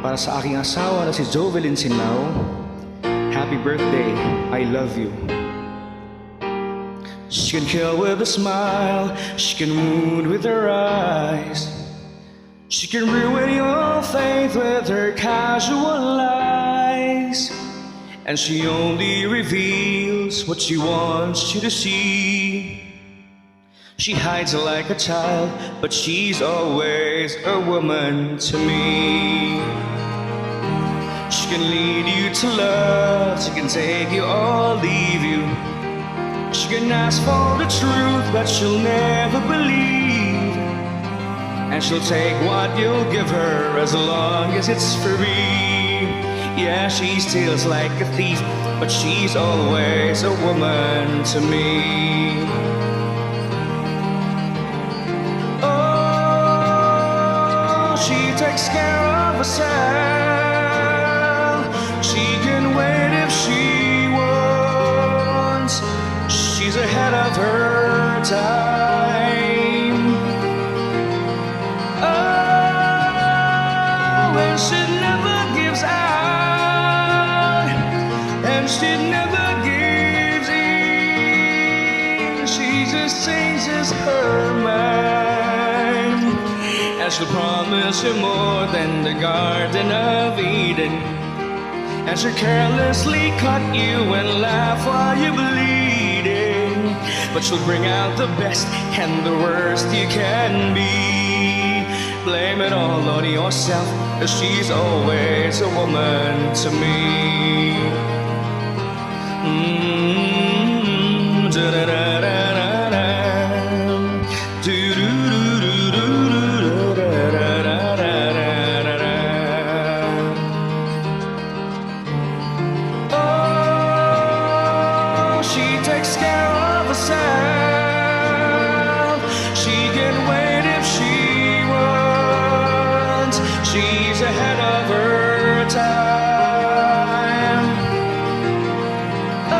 para sa aking asawa na si Jovelyn Sinao. Happy birthday, I love you. She can kill with a smile, she can wound with her eyes. She can ruin your faith with her casual lies. And she only reveals what she wants you to see. She hides like a child, but she's always a woman to me. She can lead you to love, she can take you or leave you. She can ask for the truth, but she'll never believe. And she'll take what you'll give her as long as it's free. Yeah, she steals like a thief, but she's always a woman to me. Oh, she takes care of herself. She can wait if she wants. She's ahead of her time. Oh, and she never gives out, and she never gives in. She just changes her mind, and she'll promise you more than the Garden of Eden. And she'll carelessly cut you and laugh while you're bleeding. But she'll bring out the best and the worst you can be. Blame it all on yourself, 'cause she's always a woman to me. Da-da-da-da-da-da. Do-do-do-do-do-do-da-da-da-da-da-da. Oh, she takes care of herself. She can wait if she wants. She's ahead of her time. Oh,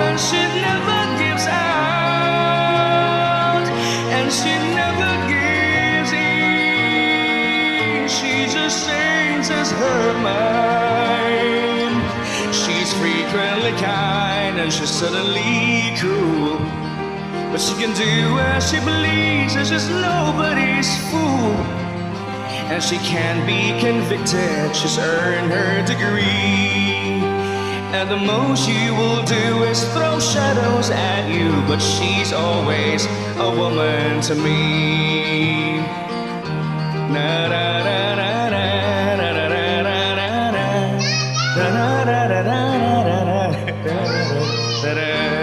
and she never gives out, and she never gives in. She just changes her mind. She's frequently kind and she's suddenly cruel, but she can do as she believes, and she's nobody's fool. And she can be convicted, she's earned her degree. And the most you will do is throw shadows at you, but she's always a woman to me. Na da da da da da da da da da da da da da da da da da.